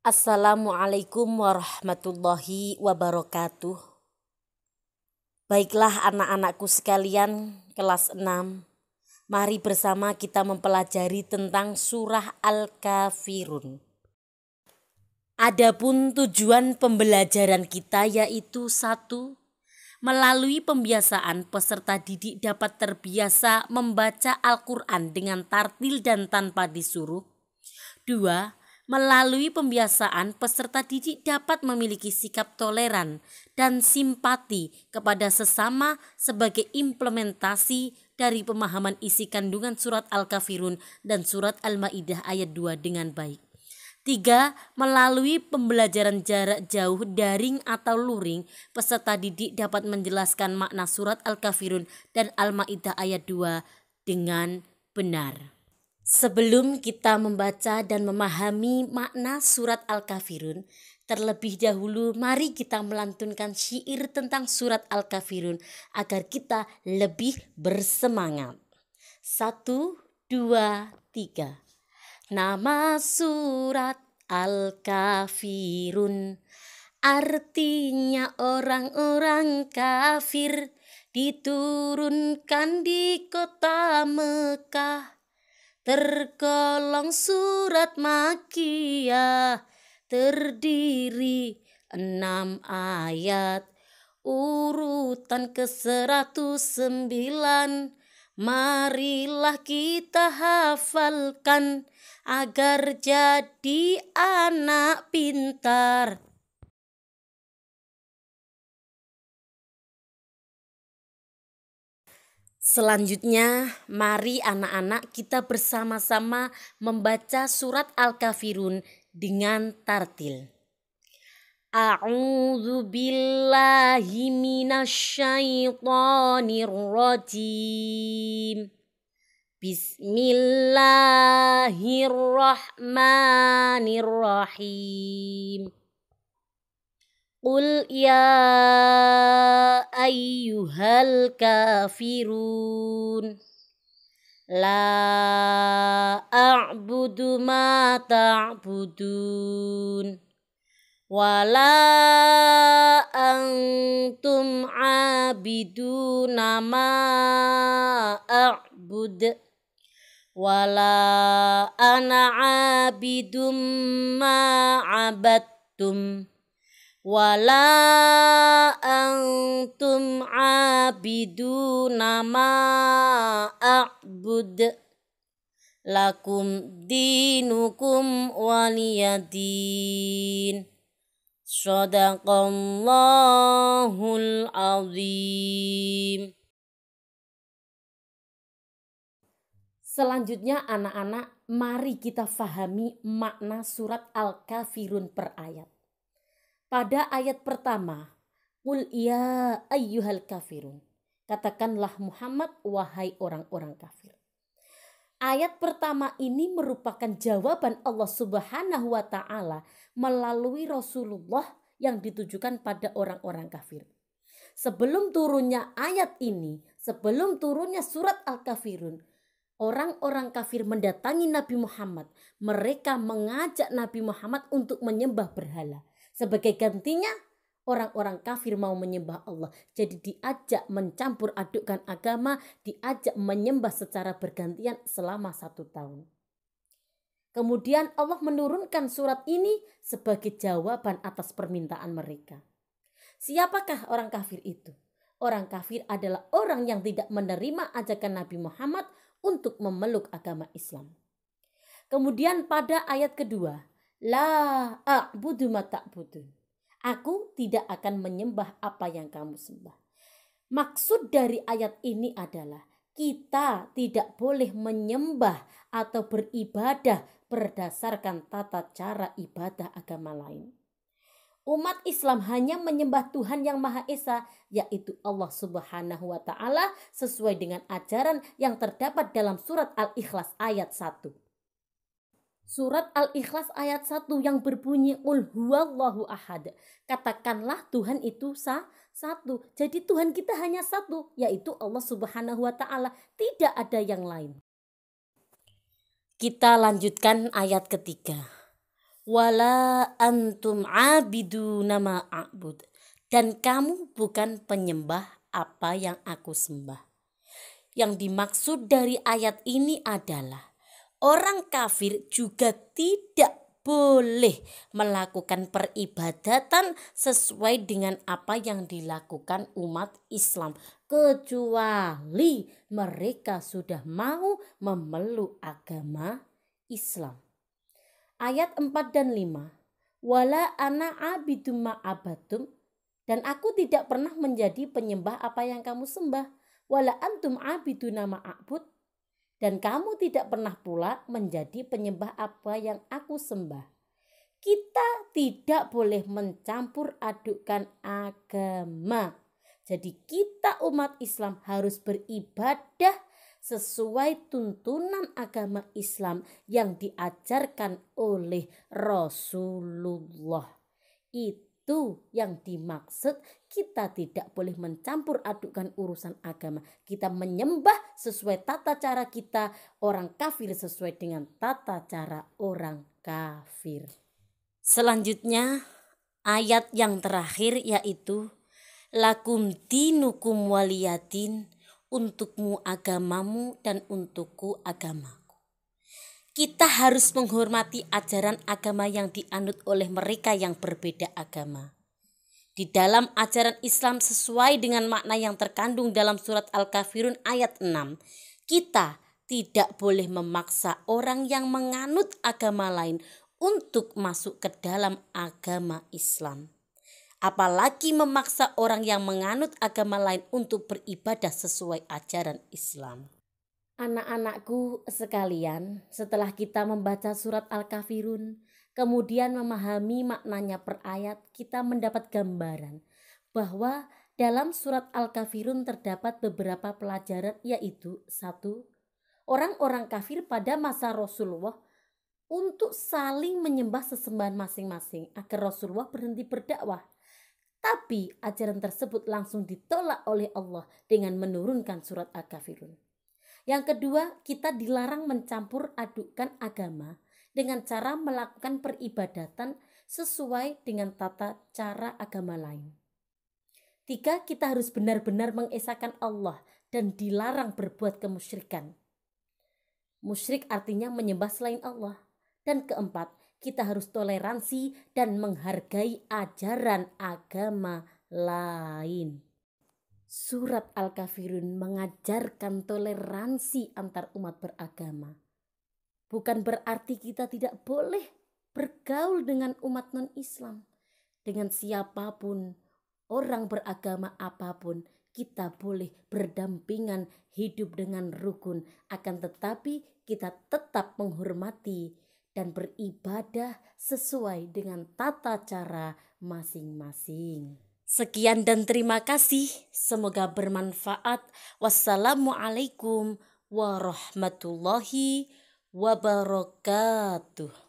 Assalamualaikum warahmatullahi wabarakatuh. Baiklah anak-anakku sekalian kelas 6. Mari bersama kita mempelajari tentang surah Al-Kafirun. Adapun tujuan pembelajaran kita yaitu 1. Melalui pembiasaan peserta didik dapat terbiasa membaca Al-Quran dengan tartil dan tanpa disuruh. 2. Melalui pembiasaan, peserta didik dapat memiliki sikap toleran dan simpati kepada sesama sebagai implementasi dari pemahaman isi kandungan surat Al-Kafirun dan surat Al-Maidah ayat 2 dengan baik. 3. Melalui pembelajaran jarak jauh daring atau luring, peserta didik dapat menjelaskan makna surat Al-Kafirun dan Al-Maidah ayat 2 dengan benar. Sebelum kita membaca dan memahami makna surat Al-Kafirun, terlebih dahulu mari kita melantunkan syair tentang surat Al-Kafirun agar kita lebih bersemangat. 1, 2, 3. Nama surat Al-Kafirun artinya orang-orang kafir, diturunkan di kota Mekah. Tergolong surat Makkiyah, terdiri 6 ayat, urutan ke-109. Marilah kita hafalkan agar jadi anak pintar. Selanjutnya, mari anak-anak kita bersama-sama membaca surat Al-Kafirun dengan tartil. A'udzu billahi minasyaitonir rajim. Bismillahirrahmanirrahim. Qul ya ayyuhal kafirun la a'budu ma ta'budun wala antum abiduna ma a'bud wala ana abidum ma abattum wala antum abiduna ma a'bud lakum dinukum waliyadin. Shadaqallahul azim. Selanjutnya anak-anak, mari kita fahami makna surat Al-Kafirun per ayat. Pada ayat pertama, Qul ya ayyuhal kafirun. Katakanlah Muhammad, wahai orang-orang kafir. Ayat pertama ini merupakan jawaban Allah Subhanahu wa ta'ala melalui Rasulullah yang ditujukan pada orang-orang kafir. Sebelum turunnya ayat ini, sebelum turunnya surat Al-Kafirun, orang-orang kafir mendatangi Nabi Muhammad. Mereka mengajak Nabi Muhammad untuk menyembah berhala. Sebagai gantinya, orang-orang kafir mau menyembah Allah. Jadi diajak mencampur adukkan agama, diajak menyembah secara bergantian selama 1 tahun. Kemudian Allah menurunkan surat ini sebagai jawaban atas permintaan mereka. Siapakah orang kafir itu? Orang kafir adalah orang yang tidak menerima ajakan Nabi Muhammad untuk memeluk agama Islam. Kemudian pada ayat kedua, la a'budu ma ta'budun. Aku tidak akan menyembah apa yang kamu sembah. Maksud dari ayat ini adalah kita tidak boleh menyembah atau beribadah berdasarkan tata cara ibadah agama lain. Umat Islam hanya menyembah Tuhan yang Maha Esa, yaitu Allah Subhanahu wa ta'ala sesuai dengan ajaran yang terdapat dalam surat Al-Ikhlas ayat 1. Surat Al-Ikhlas ayat 1 yang berbunyi Qul huwallahu ahad. Katakanlah Tuhan itu satu. Jadi Tuhan kita hanya satu, yaitu Allah Subhanahu wa ta'ala. Tidak ada yang lain. Kita lanjutkan ayat ketiga. wala antum abiduna ma a'bud, dan kamu bukan penyembah apa yang aku sembah. Yang dimaksud dari ayat ini adalah orang kafir juga tidak boleh melakukan peribadatan sesuai dengan apa yang dilakukan umat Islam, kecuali mereka sudah mau memeluk agama Islam. Ayat 4 dan 5. Wala ana abidum ma'abatum, dan aku tidak pernah menjadi penyembah apa yang kamu sembah. Wala antum abiduna ma'abud, dan kamu tidak pernah pula menjadi penyembah apa yang aku sembah. Kita tidak boleh mencampur adukkan agama. Jadi kita umat Islam harus beribadah sesuai tuntunan agama Islam yang diajarkan oleh Rasulullah. Itu yang dimaksud, kita tidak boleh mencampur adukkan urusan agama. Kita menyembah sesuai tata cara kita, orang kafir sesuai dengan tata cara orang kafir. Selanjutnya ayat yang terakhir yaitu lakum dinukum waliyadin, untukmu agamamu dan untukku agamaku. Kita harus menghormati ajaran agama yang dianut oleh mereka yang berbeda agama. Di dalam ajaran Islam sesuai dengan makna yang terkandung dalam surat Al-Kafirun ayat 6, kita tidak boleh memaksa orang yang menganut agama lain untuk masuk ke dalam agama Islam. Apalagi memaksa orang yang menganut agama lain untuk beribadah sesuai ajaran Islam. Anak-anakku sekalian, setelah kita membaca surat Al-Kafirun, kemudian memahami maknanya per ayat, kita mendapat gambaran bahwa dalam surat Al-Kafirun terdapat beberapa pelajaran, yaitu 1. Orang-orang kafir pada masa Rasulullah untuk saling menyembah sesembahan masing-masing agar Rasulullah berhenti berdakwah. Tapi ajaran tersebut langsung ditolak oleh Allah dengan menurunkan surat Al-Kafirun. Yang kedua, kita dilarang mencampur adukkan agama dengan cara melakukan peribadatan sesuai dengan tata cara agama lain. 3, kita harus benar-benar mengesahkan Allah dan dilarang berbuat kemusyrikan. Musyrik artinya menyembah selain Allah. Dan keempat, kita harus toleransi dan menghargai ajaran agama lain. Surat Al-Kafirun mengajarkan toleransi antar umat beragama. Bukan berarti kita tidak boleh bergaul dengan umat non-Islam. Dengan siapapun, orang beragama apapun, kita boleh berdampingan hidup dengan rukun. Akan tetapi kita tetap menghormati dan beribadah sesuai dengan tata cara masing-masing. Sekian dan terima kasih. Semoga bermanfaat. Wassalamualaikum warahmatullahi wabarakatuh.